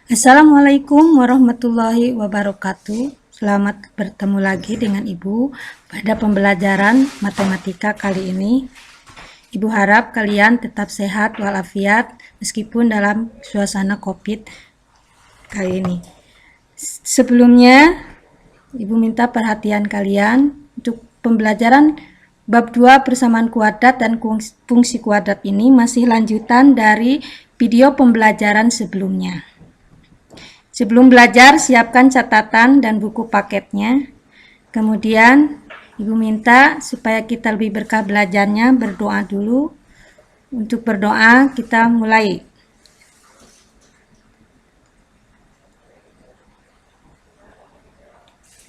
Assalamualaikum warahmatullahi wabarakatuh. Selamat bertemu lagi dengan Ibu pada pembelajaran matematika kali ini. Ibu harap kalian tetap sehat walafiat meskipun dalam suasana COVID kali ini. Sebelumnya, Ibu minta perhatian kalian untuk pembelajaran bab 2 persamaan kuadrat dan fungsi kuadrat ini masih lanjutan dari video pembelajaran sebelumnya. Sebelum belajar, siapkan catatan dan buku paketnya. Kemudian, Ibu minta supaya kita lebih berkah belajarnya, berdoa dulu. Untuk berdoa, kita mulai.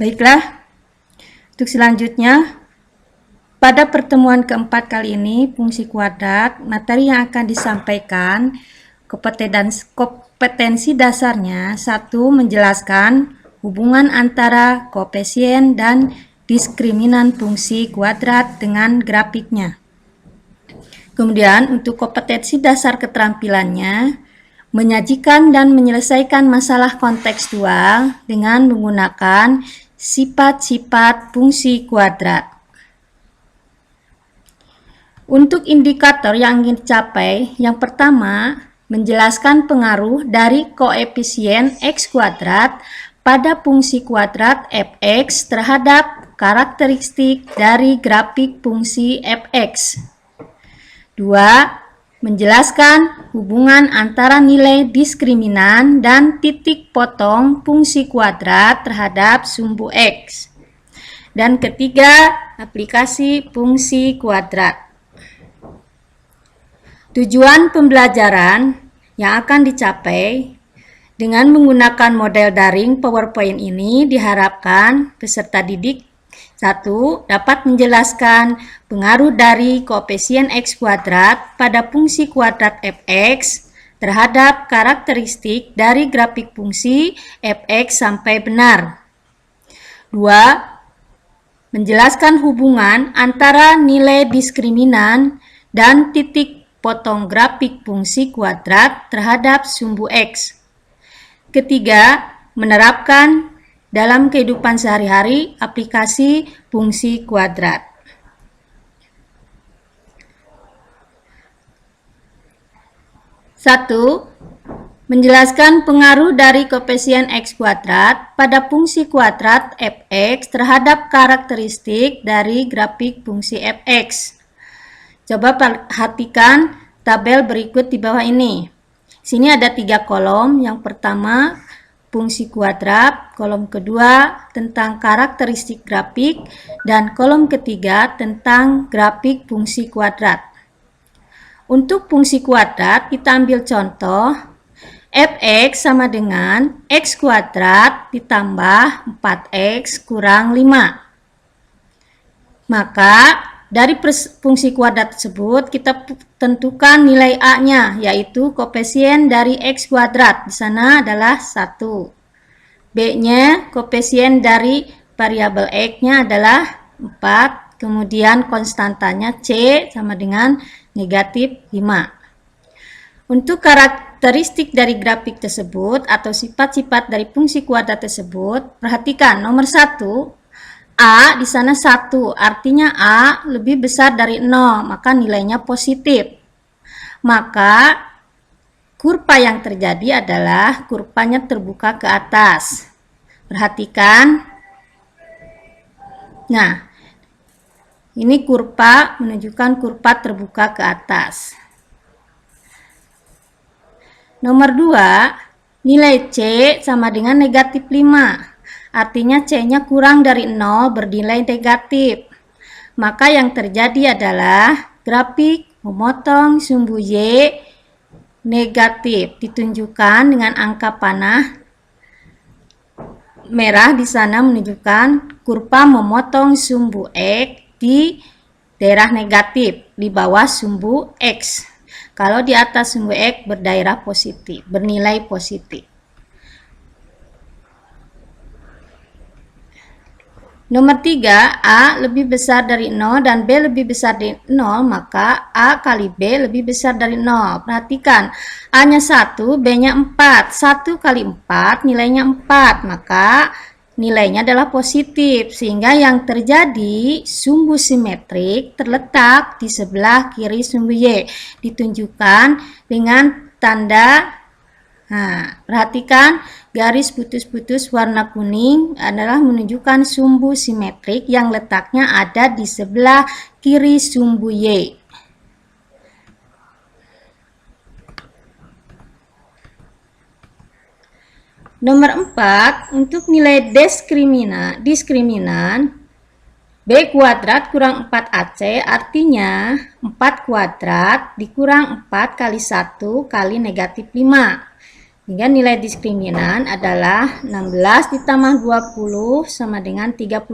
Baiklah, untuk selanjutnya, pada pertemuan keempat kali ini, fungsi kuadrat, materi yang akan disampaikan, kompetensi dasarnya, 1. Menjelaskan hubungan antara koefisien dan diskriminan fungsi kuadrat dengan grafiknya. Kemudian untuk kompetensi dasar keterampilannya, menyajikan dan menyelesaikan masalah kontekstual dengan menggunakan sifat-sifat fungsi kuadrat. Untuk indikator yang ingin dicapai, yang pertama, menjelaskan pengaruh dari koefisien X kuadrat pada fungsi kuadrat fx terhadap karakteristik dari grafik fungsi fx. 2. Menjelaskan hubungan antara nilai diskriminan dan titik potong fungsi kuadrat terhadap sumbu X. Dan ketiga, aplikasi fungsi kuadrat. Tujuan pembelajaran yang akan dicapai dengan menggunakan model daring PowerPoint ini diharapkan peserta didik 1. Dapat menjelaskan pengaruh dari koefisien X kuadrat pada fungsi kuadrat fx terhadap karakteristik dari grafik fungsi fx sampai benar. 2. Menjelaskan hubungan antara nilai diskriminan dan titik potong grafik fungsi kuadrat terhadap sumbu X. Ketiga, menerapkan dalam kehidupan sehari-hari aplikasi fungsi kuadrat. Satu, menjelaskan pengaruh dari koefisien X kuadrat pada fungsi kuadrat fx terhadap karakteristik dari grafik fungsi fx. Coba perhatikan tabel berikut di bawah ini. Sini ada 3 kolom. Yang pertama, fungsi kuadrat, kolom kedua tentang karakteristik grafik, dan kolom ketiga tentang grafik fungsi kuadrat. Untuk fungsi kuadrat, kita ambil contoh, fx sama dengan x kuadrat ditambah 4x kurang 5. Maka, dari fungsi kuadrat tersebut, kita tentukan nilai A-nya, yaitu koefisien dari X kuadrat. Di sana adalah 1. B-nya, koefisien dari variabel X-nya adalah 4. Kemudian konstantanya C sama dengan negatif 5. Untuk karakteristik dari grafik tersebut atau sifat-sifat dari fungsi kuadrat tersebut, perhatikan nomor 1. A di sana 1, artinya A lebih besar dari 0, maka nilainya positif. Maka kurva yang terjadi adalah kurvanya terbuka ke atas. Perhatikan. Nah, ini kurva menunjukkan kurva terbuka ke atas. Nomor 2, nilai C sama dengan negatif 5. Artinya C-nya kurang dari 0 bernilai negatif. Maka yang terjadi adalah grafik memotong sumbu Y negatif. Ditunjukkan dengan angka panah merah di sana menunjukkan kurva memotong sumbu X di daerah negatif di bawah sumbu X. Kalau di atas sumbu X berdaerah positif, bernilai positif. Nomor 3, A lebih besar dari 0 dan B lebih besar dari 0, maka A kali B lebih besar dari 0. Perhatikan, A-nya 1, B-nya 4. 1 kali 4 nilainya 4, maka nilainya adalah positif. Sehingga yang terjadi, sumbu simetrik terletak di sebelah kiri sumbu Y. Ditunjukkan dengan tanda. Nah, perhatikan garis putus-putus warna kuning adalah menunjukkan sumbu simetrik yang letaknya ada di sebelah kiri sumbu Y. Nomor 4, untuk nilai diskriminan B kuadrat kurang 4AC artinya 4 kuadrat dikurang 4 kali 1 kali negatif 5. Hingga nilai diskriminan adalah 16 ditambah 20 sama dengan 36.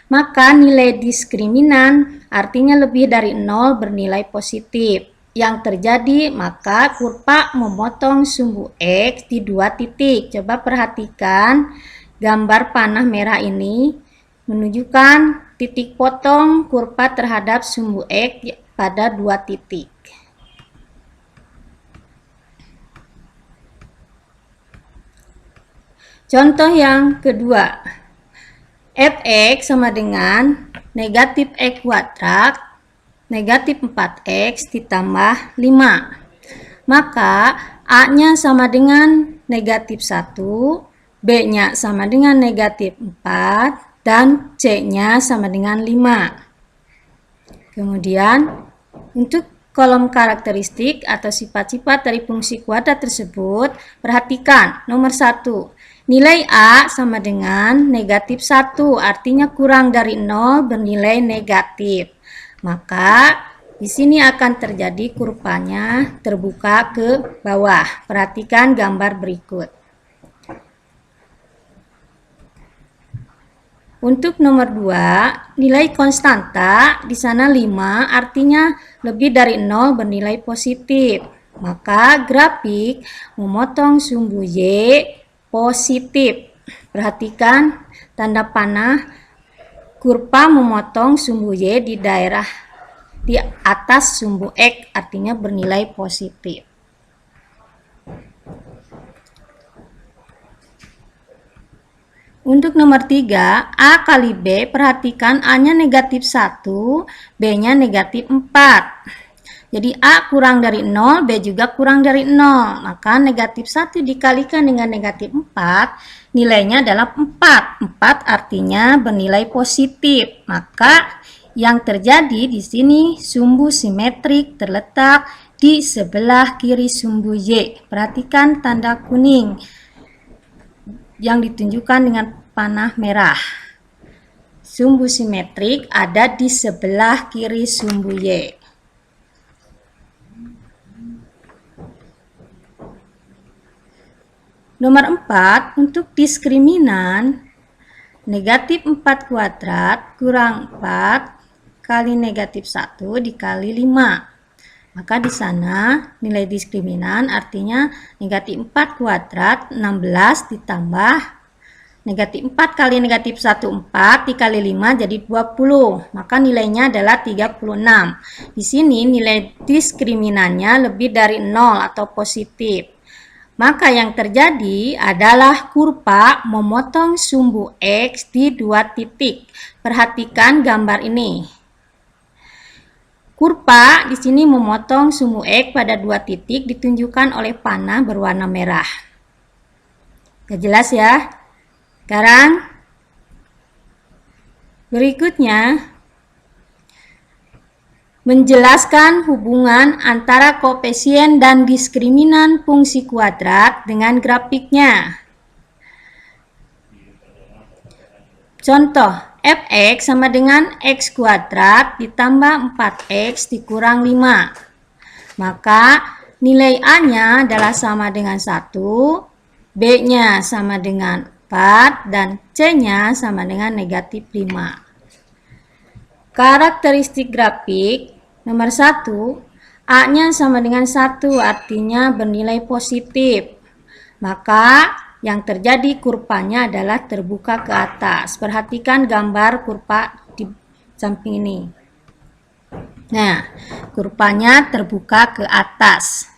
Maka nilai diskriminan artinya lebih dari 0 bernilai positif. Yang terjadi, maka kurva memotong sumbu X di 2 titik. Coba perhatikan gambar panah merah ini menunjukkan titik potong kurva terhadap sumbu X pada 2 titik. Contoh yang kedua, fx sama dengan negatif x kuadrat, negatif 4x ditambah 5. Maka A-nya sama dengan negatif 1, B-nya sama dengan negatif 4, dan C-nya sama dengan 5. Kemudian, untuk kolom karakteristik atau sifat-sifat dari fungsi kuadrat tersebut, perhatikan nomor 1. Nilai A sama dengan negatif 1, artinya kurang dari 0 bernilai negatif. Maka di sini akan terjadi kurvanya terbuka ke bawah. Perhatikan gambar berikut. Untuk nomor 2, nilai konstanta di sana 5, artinya lebih dari 0 bernilai positif. Maka grafik memotong sumbu Y positif. Perhatikan tanda panah kurva memotong sumbu Y di daerah di atas sumbu X, artinya bernilai positif. Untuk nomor 3, A kali B, perhatikan A-nya negatif 1, B-nya negatif 4. Jadi A kurang dari 0, B juga kurang dari 0. Maka negatif 1 dikalikan dengan negatif 4, nilainya adalah 4. 4 artinya bernilai positif. Maka yang terjadi di sini sumbu simetrik terletak di sebelah kiri sumbu Y. Perhatikan tanda kuning yang ditunjukkan dengan panah merah. Sumbu simetrik ada di sebelah kiri sumbu Y. Nomor 4, untuk diskriminan negatif 4 kuadrat kurang 4 kali negatif 1 dikali 5. Maka di sana nilai diskriminan artinya negatif 4 kuadrat 16 ditambah negatif 4 kali negatif 1 4 dikali 5 jadi 20. Maka nilainya adalah 36. Di sini nilai diskriminannya lebih dari 0 atau positif. Maka yang terjadi adalah kurva memotong sumbu X di 2 titik. Perhatikan gambar ini. Kurva di sini memotong sumbu X pada 2 titik ditunjukkan oleh panah berwarna merah. Gak jelas ya? Sekarang berikutnya menjelaskan hubungan antara koefisien dan diskriminan fungsi kuadrat dengan grafiknya. Contoh, fx sama dengan x kuadrat ditambah 4x dikurang 5. Maka nilai A-nya adalah sama dengan 1, B-nya sama dengan 4, dan C-nya sama dengan negatif 5. Karakteristik grafik nomor 1, A-nya sama dengan 1, artinya bernilai positif. Maka yang terjadi kurvanya adalah terbuka ke atas. Perhatikan gambar kurva di samping ini. Nah, kurvanya terbuka ke atas.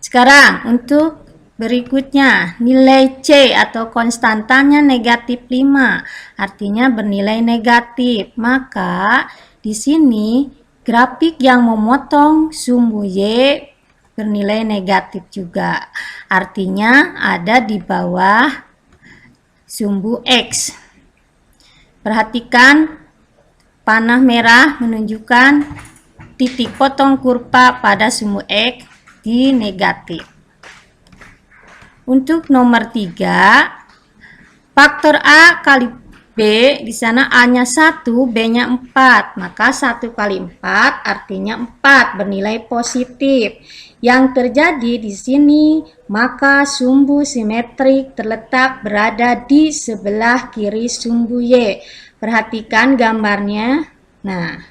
Sekarang untuk berikutnya, nilai C atau konstantanya negatif 5, artinya bernilai negatif. Maka di sini grafik yang memotong sumbu Y bernilai negatif juga. Artinya ada di bawah sumbu X. Perhatikan panah merah menunjukkan titik potong kurva pada sumbu X di negatif. Untuk nomor 3, faktor A kali B, di sana A-nya 1, B-nya 4. Maka 1 kali 4 artinya 4, bernilai positif. Yang terjadi di sini, maka sumbu simetrik terletak berada di sebelah kiri sumbu Y. Perhatikan gambarnya. Nah,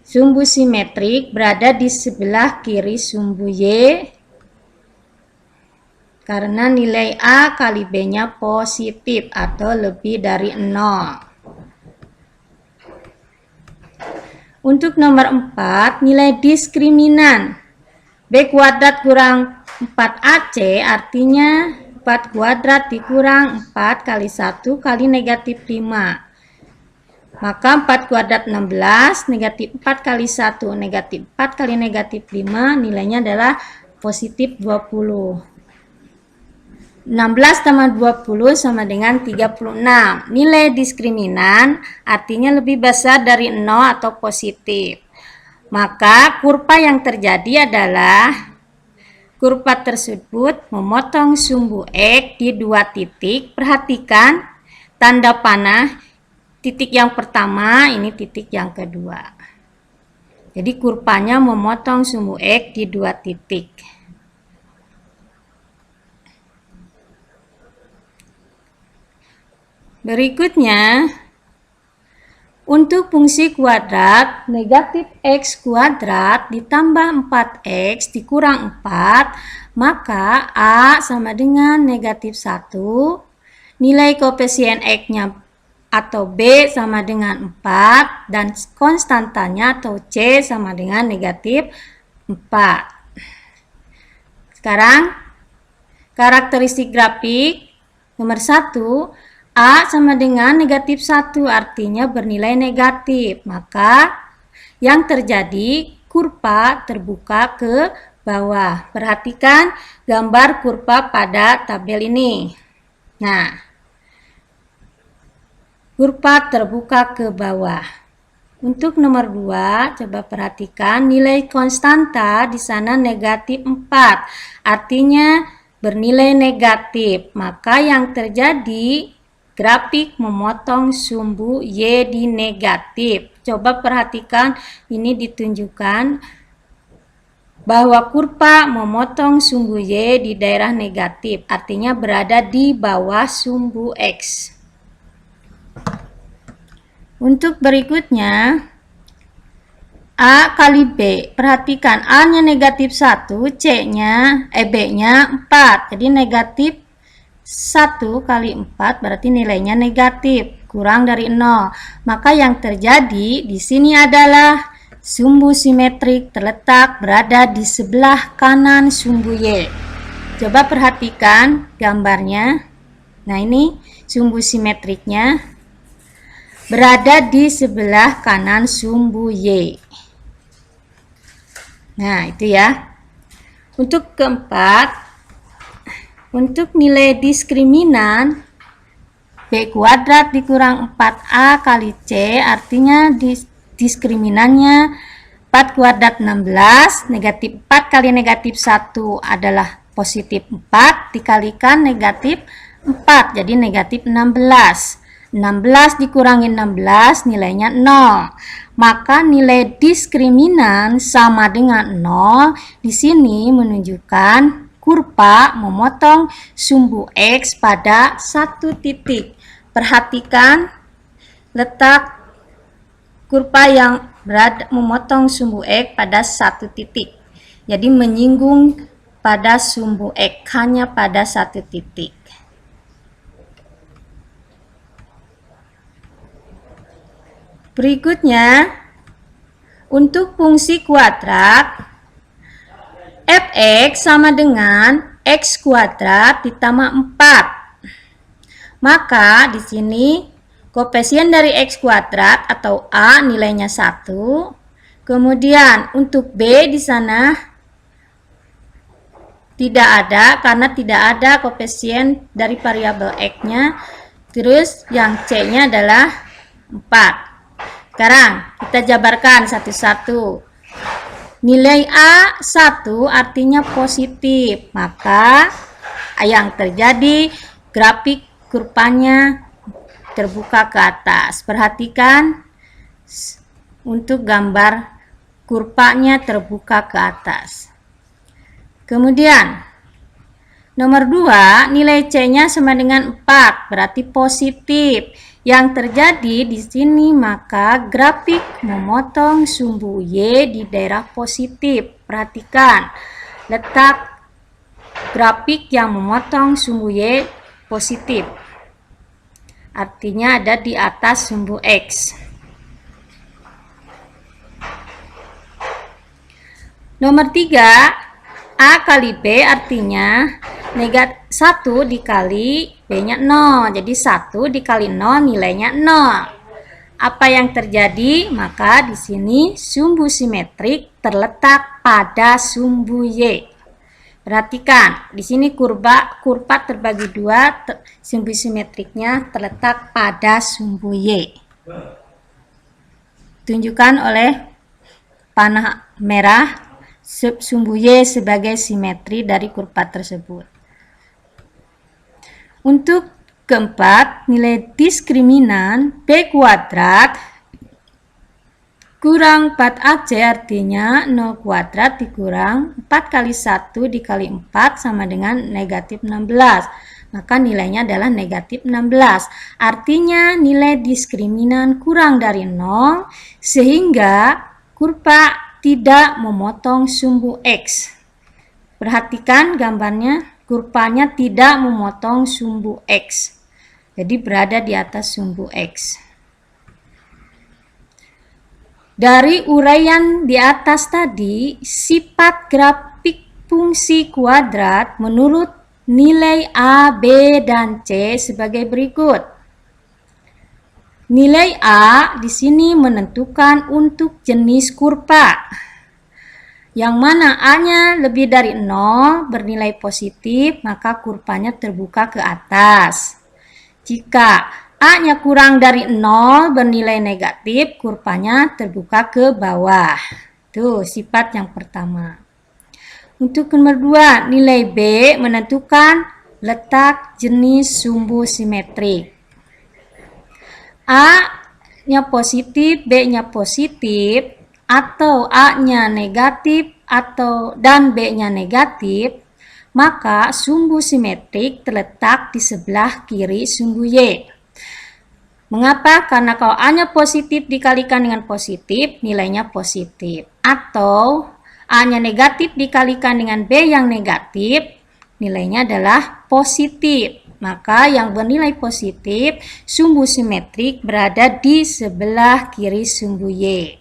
sumbu simetrik berada di sebelah kiri sumbu Y karena nilai A kali B-nya positif atau lebih dari 0. Untuk nomor 4, nilai diskriminan B kuadrat kurang 4AC artinya 4 kuadrat dikurang 4 kali 1 kali negatif 5. Maka 4 kuadrat 16, negatif 4 kali 1, negatif 4 kali negatif 5, nilainya adalah positif 20. 16 tambah 20 sama dengan 36. Nilai diskriminan artinya lebih besar dari 0 atau positif. Maka kurva yang terjadi adalah kurva tersebut memotong sumbu X di 2 titik. Perhatikan tanda panah, titik yang pertama, ini titik yang kedua. Jadi kurvanya memotong sumbu X di 2 titik. Berikutnya, untuk fungsi kuadrat, negatif X kuadrat ditambah 4X dikurang 4, maka A sama dengan negatif 1, nilai koefisien X-nya atau B sama dengan 4, dan konstantanya atau C sama dengan negatif 4. Sekarang, karakteristik grafik nomor 1, A sama dengan negatif 1 artinya bernilai negatif. Maka yang terjadi kurva terbuka ke bawah. Perhatikan gambar kurva pada tabel ini. Nah, kurva terbuka ke bawah. Untuk nomor 2, coba perhatikan nilai konstanta di sana negatif 4. Artinya bernilai negatif. Maka yang terjadi grafik memotong sumbu Y di negatif. Coba perhatikan, ini ditunjukkan bahwa kurva memotong sumbu Y di daerah negatif, artinya berada di bawah sumbu X. Untuk berikutnya, A kali B. Perhatikan, A-nya negatif 1, B-nya 4. Jadi negatif 1 kali 4 berarti nilainya negatif, kurang dari 0. Maka yang terjadi di sini adalah sumbu simetrik terletak berada di sebelah kanan sumbu Y. Coba perhatikan gambarnya. Nah, ini sumbu simetriknya berada di sebelah kanan sumbu Y. Nah, itu ya. Untuk keempat, untuk nilai diskriminan B kuadrat dikurang 4A kali C, artinya diskriminannya 4 kuadrat 16, negatif 4 kali negatif 1 adalah positif 4, dikalikan negatif 4, jadi negatif 16. 16 dikurangi 16, nilainya 0. Maka nilai diskriminan sama dengan 0, di sini menunjukkan kurva memotong sumbu X pada satu titik. Perhatikan letak kurva yang memotong sumbu X pada satu titik. Jadi menyinggung pada sumbu X, hanya pada satu titik. Berikutnya, untuk fungsi kuadrat, fx sama dengan x kuadrat ditambah 4. Maka di sini koefisien dari x kuadrat atau A nilainya 1. Kemudian untuk B di sana tidak ada karena tidak ada koefisien dari variabel X-nya. Terus yang C-nya adalah 4. Sekarang kita jabarkan satu-satu. Nilai A 1 artinya positif, maka yang terjadi grafik kurvanya terbuka ke atas. Perhatikan untuk gambar kurvanya terbuka ke atas. Kemudian nomor 2, nilai C-nya sama dengan 4, berarti positif. Yang terjadi di sini maka grafik memotong sumbu Y di daerah positif. Perhatikan letak grafik yang memotong sumbu Y positif. Artinya ada di atas sumbu X. Nomor 3, A kali B artinya 1 dikali B-nya 0. Jadi 1 dikali 0 nilainya 0. Apa yang terjadi? Maka di sini sumbu simetrik terletak pada sumbu Y. Perhatikan, di sini kurva terbagi 2, sumbu simetriknya terletak pada sumbu Y. Tunjukkan oleh panah merah sumbu Y sebagai simetri dari kurva tersebut. Untuk keempat, nilai diskriminan B kuadrat kurang 4AC artinya 0 kuadrat dikurang 4 kali 1 dikali 4 sama dengan negatif 16. Maka nilainya adalah negatif 16. Artinya nilai diskriminan kurang dari 0 sehingga kurva tidak memotong sumbu X. Perhatikan gambarnya, kurvanya tidak memotong sumbu X. Jadi berada di atas sumbu X. Dari uraian di atas tadi, sifat grafik fungsi kuadrat menurut nilai A, B, dan C sebagai berikut. Nilai A di sini menentukan untuk jenis kurva. Yang mana A-nya lebih dari 0 bernilai positif, maka kurvanya terbuka ke atas. Jika A-nya kurang dari 0 bernilai negatif, kurvanya terbuka ke bawah. Itu sifat yang pertama. Untuk nomor 2, nilai B menentukan letak jenis sumbu simetrik. A-nya positif, B-nya positif, atau A-nya negatif dan B-nya negatif, maka sumbu simetrik terletak di sebelah kiri sumbu Y. Mengapa? Karena kalau A-nya positif dikalikan dengan positif, nilainya positif. Atau A-nya negatif dikalikan dengan B yang negatif, nilainya adalah positif. Maka yang bernilai positif, sumbu simetrik berada di sebelah kiri sumbu Y.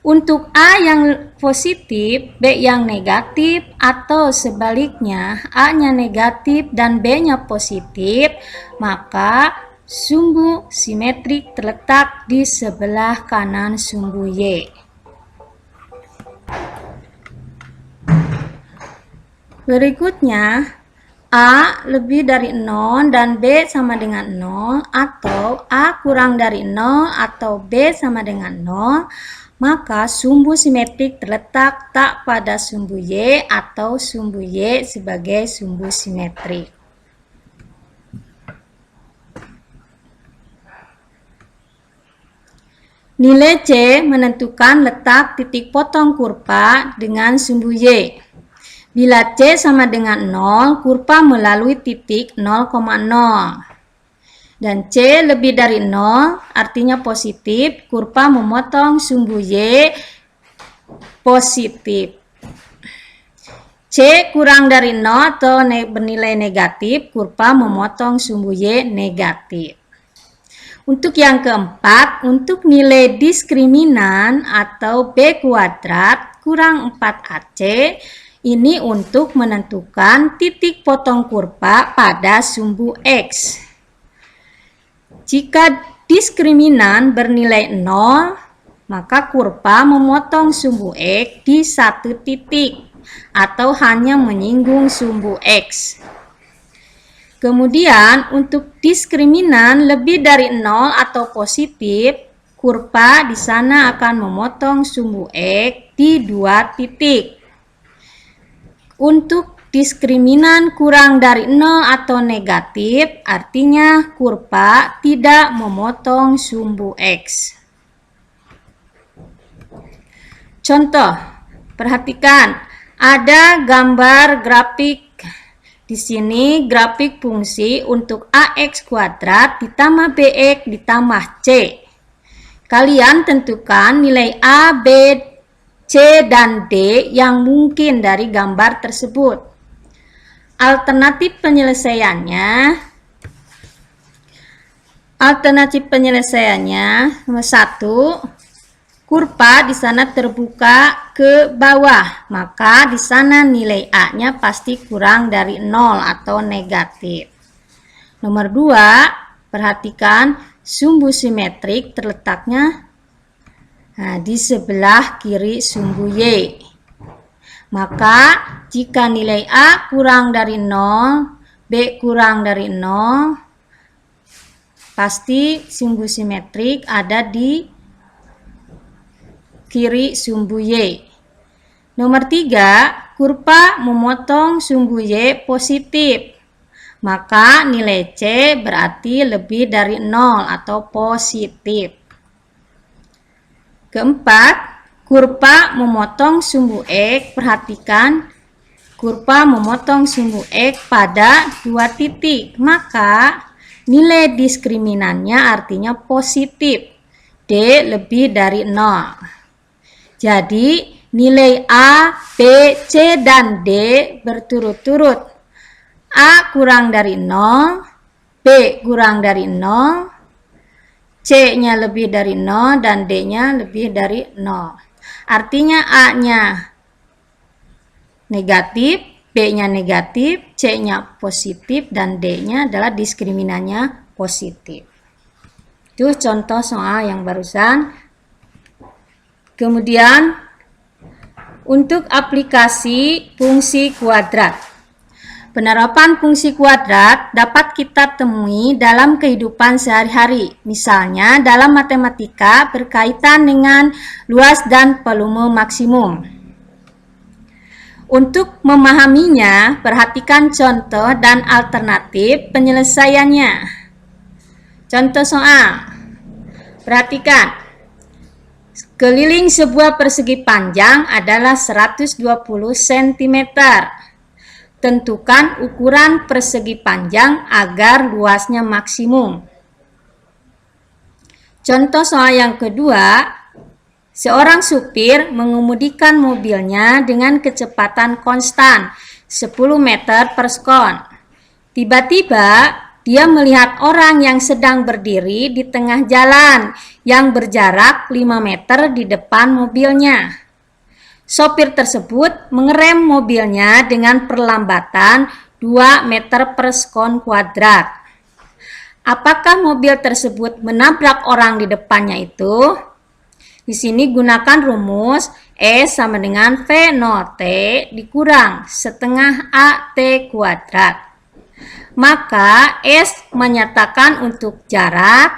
Untuk A yang positif, B yang negatif, atau sebaliknya A-nya negatif dan B-nya positif, maka sumbu simetrik terletak di sebelah kanan sumbu Y. Berikutnya, A lebih dari 0 dan B sama dengan 0, atau A kurang dari 0 atau B sama dengan 0, maka sumbu simetrik terletak tak pada sumbu Y atau sumbu Y sebagai sumbu simetrik. Nilai C menentukan letak titik potong kurva dengan sumbu Y. Bila C sama dengan 0, kurva melalui titik 0,0. Dan C lebih dari 0, artinya positif, kurva memotong sumbu Y positif. C kurang dari 0 atau bernilai negatif, kurva memotong sumbu Y negatif. Untuk yang keempat, untuk nilai diskriminan atau B kuadrat kurang 4AC, ini untuk menentukan titik potong kurva pada sumbu X. Jika diskriminan bernilai 0, maka kurva memotong sumbu X di satu titik atau hanya menyinggung sumbu X. Kemudian untuk diskriminan lebih dari 0 atau positif, kurva di sana akan memotong sumbu X di dua titik. Untuk diskriminan kurang dari 0 atau negatif, artinya kurva tidak memotong sumbu X. Contoh, perhatikan, ada gambar grafik. Di sini grafik fungsi untuk AX kuadrat ditambah BX ditambah C. Kalian tentukan nilai A, B, C, dan D yang mungkin dari gambar tersebut. Alternatif penyelesaiannya nomor 1. Kurva di sana terbuka ke bawah, maka di sana nilai A-nya pasti kurang dari 0 atau negatif. Nomor 2, perhatikan sumbu simetrik terletaknya di sebelah kiri sumbu Y. Maka jika nilai A kurang dari 0, B kurang dari 0, pasti sumbu simetrik ada di kiri sumbu Y. Nomor 3, kurva memotong sumbu Y positif. Maka nilai C berarti lebih dari 0 atau positif. Keempat, kurva memotong sumbu X. Perhatikan, kurva memotong sumbu X pada dua titik. Maka nilai diskriminannya artinya positif. D lebih dari 0. Jadi, nilai A, B, C, dan D berturut-turut. A kurang dari 0, B kurang dari 0, C-nya lebih dari 0, dan D-nya lebih dari 0. Artinya A-nya negatif, B-nya negatif, C-nya positif, dan D-nya adalah diskriminannya positif. Itu contoh soal yang barusan. Kemudian, untuk aplikasi fungsi kuadrat. Penerapan fungsi kuadrat dapat kita temui dalam kehidupan sehari-hari. Misalnya, dalam matematika berkaitan dengan luas dan volume maksimum. Untuk memahaminya, perhatikan contoh dan alternatif penyelesaiannya. Contoh soal. Perhatikan. Keliling sebuah persegi panjang adalah 120 cm. Tentukan ukuran persegi panjang agar luasnya maksimum. Contoh soal yang kedua, seorang supir mengemudikan mobilnya dengan kecepatan konstan 10 meter per sekon. Tiba-tiba, dia melihat orang yang sedang berdiri di tengah jalan yang berjarak 5 meter di depan mobilnya. Sopir tersebut mengerem mobilnya dengan perlambatan 2 meter per sekon kuadrat. Apakah mobil tersebut menabrak orang di depannya itu? Di sini gunakan rumus S sama dengan V0T dikurang setengah AT kuadrat. Maka S menyatakan untuk jarak,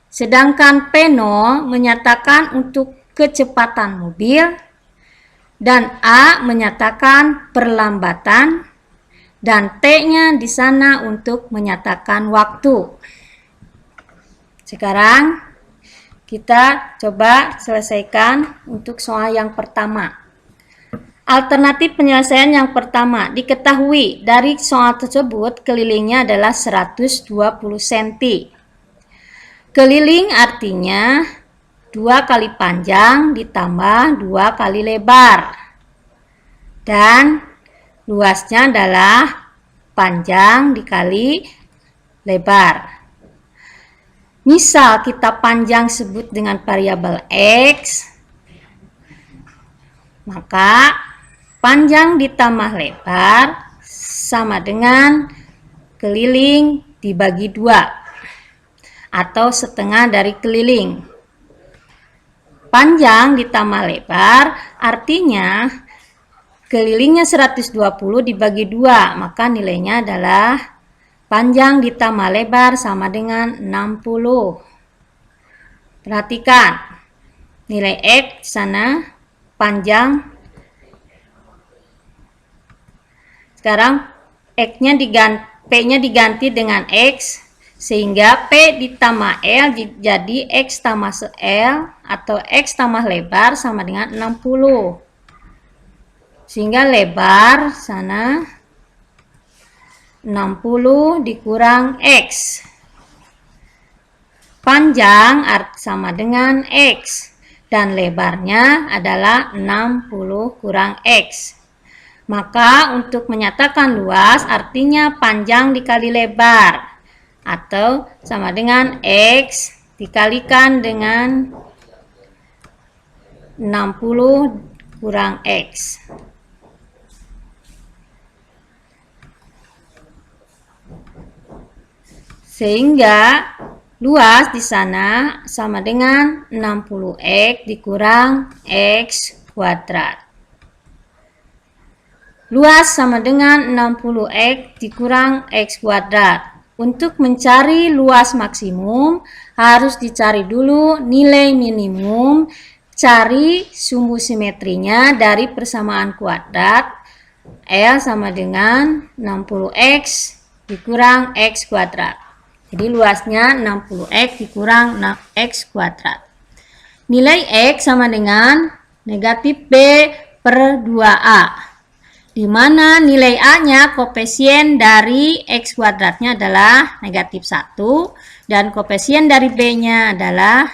sedangkan P0 menyatakan untuk kecepatan mobil, dan A menyatakan perlambatan, dan T-nya di sana untuk menyatakan waktu. Sekarang kita coba selesaikan untuk soal yang pertama. Alternatif penyelesaian yang pertama, diketahui dari soal tersebut kelilingnya adalah 120 cm. Keliling artinya 2 kali panjang ditambah 2 kali lebar. Dan luasnya adalah panjang dikali lebar. Misal kita panjang sebut dengan variabel X, maka panjang ditambah lebar sama dengan keliling dibagi 2 atau setengah dari keliling. Panjang ditambah lebar artinya kelilingnya 120 dibagi 2, maka nilainya adalah panjang ditambah lebar sama dengan 60. Perhatikan, nilai X sana panjang. Sekarang P-nya diganti dengan X, sehingga P ditambah L jadi X tambah L atau X tambah lebar sama dengan 60. Sehingga lebar sana 60 dikurang X. Panjang sama dengan X. Dan lebarnya adalah 60 kurang X. Maka untuk menyatakan luas artinya panjang dikali lebar. Atau sama dengan X dikalikan dengan 60 kurang X. Sehingga luas di sana sama dengan 60X dikurang X kuadrat. Luas sama dengan 60X dikurang X kuadrat. Untuk mencari luas maksimum, harus dicari dulu nilai minimum, cari sumbu simetrinya dari persamaan kuadrat. L sama dengan 60X dikurang X kuadrat. Jadi luasnya 60X dikurang X kuadrat. Nilai X sama dengan negatif B per 2A. Di mana nilai A-nya koefisien dari X kuadratnya adalah negatif 1. Dan koefisien dari B-nya adalah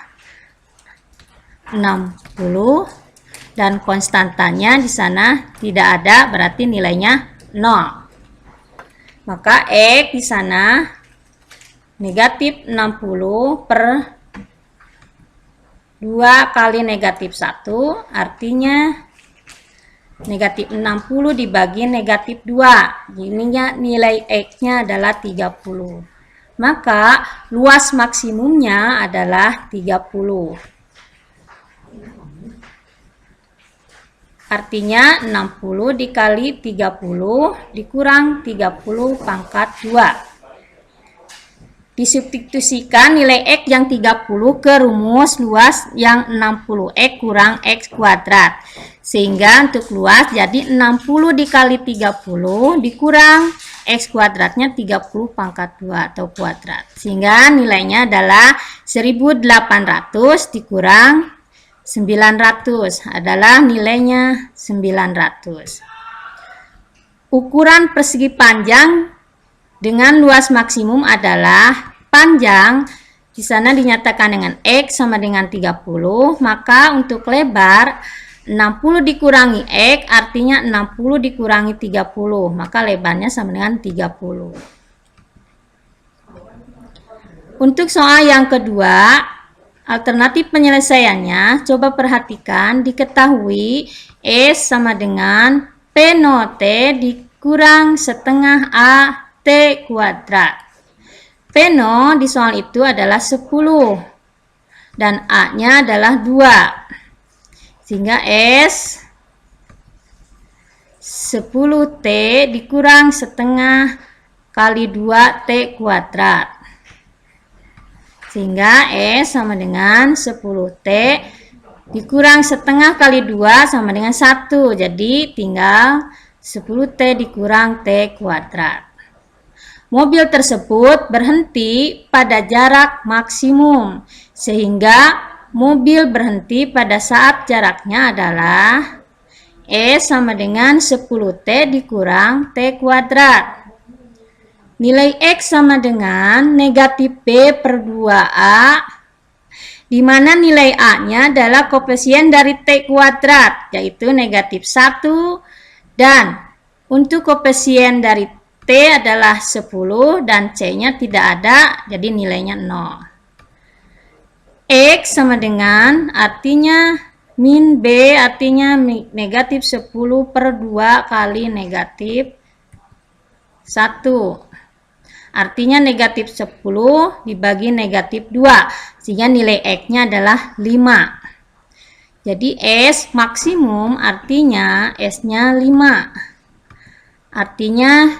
60. Dan konstantanya di sana tidak ada, berarti nilainya 0. Maka X di sana negatif 60 per 2 kali negatif 1 artinya negatif 60 dibagi negatif 2. Jadinya nilai X-nya adalah 30. Maka luas maksimumnya adalah 30. Artinya 60 dikali 30 dikurang 30 pangkat 2. Disubstitusikan nilai X yang 30 ke rumus luas yang 60X kurang X kuadrat. Sehingga untuk luas jadi 60 dikali 30 dikurang X kuadratnya 30 pangkat 2 atau kuadrat. Sehingga nilainya adalah 1800 dikurang 900 adalah nilainya 900. Ukuran persegi panjang dengan luas maksimum adalah panjang di sana dinyatakan dengan X sama dengan 30, maka untuk lebar 60 dikurangi X artinya 60 dikurangi 30, maka lebarnya sama dengan 30. Untuk soal yang kedua, alternatif penyelesaiannya, coba perhatikan, diketahui S sama dengan P0 T dikurang setengah A T kuadrat. P0 di soal itu adalah 10 dan A-nya adalah 2. Sehingga S 10T dikurang setengah kali 2T kuadrat. Sehingga S sama dengan 10T dikurang setengah kali 2 sama dengan 1. Jadi tinggal 10T dikurang T kuadrat. Mobil tersebut berhenti pada jarak maksimum, sehingga mobil berhenti pada saat jaraknya adalah E sama dengan 10T dikurang T kuadrat. Nilai X sama dengan negatif B per 2A, di mana nilai A-nya adalah koefisien dari T kuadrat, yaitu negatif 1, dan Untuk koefisien dari T adalah 10 dan C-nya tidak ada, jadi nilainya 0. X sama dengan artinya min B artinya negatif 10 per 2 kali negatif 1. Artinya negatif 10 dibagi negatif 2, sehingga nilai X-nya adalah 5. Jadi S maksimum artinya S-nya 5. Artinya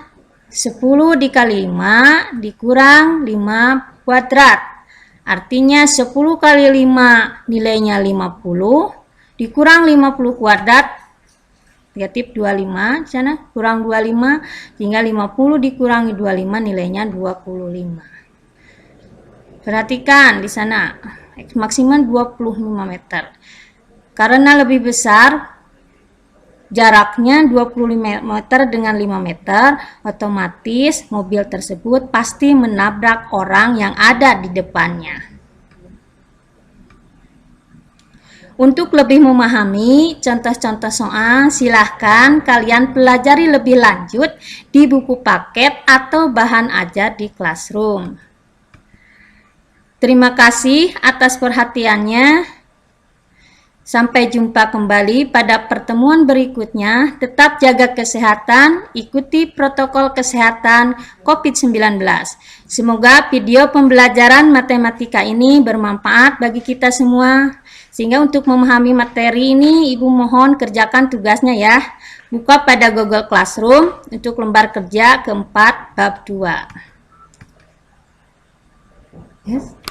10 dikali 5 dikurang 5 kuadrat. Artinya 10 kali 5 nilainya 50. Dikurang 50 kuadrat, negatif 25, sana kurang 25, sehingga 50 dikurangi 25 nilainya 25. Perhatikan di sana, X maksimal 25 meter. Karena lebih besar, jaraknya 25 meter dengan 5 meter, otomatis mobil tersebut pasti menabrak orang yang ada di depannya. Untuk lebih memahami contoh-contoh soal, silahkan kalian pelajari lebih lanjut di buku paket atau bahan ajar di Classroom. Terima kasih atas perhatiannya. Sampai jumpa kembali pada pertemuan berikutnya. Tetap jaga kesehatan, ikuti protokol kesehatan COVID-19. Semoga video pembelajaran matematika ini bermanfaat bagi kita semua. Sehingga untuk memahami materi ini, Ibu mohon kerjakan tugasnya ya. Buka pada Google Classroom untuk lembar kerja keempat bab 2. Yes.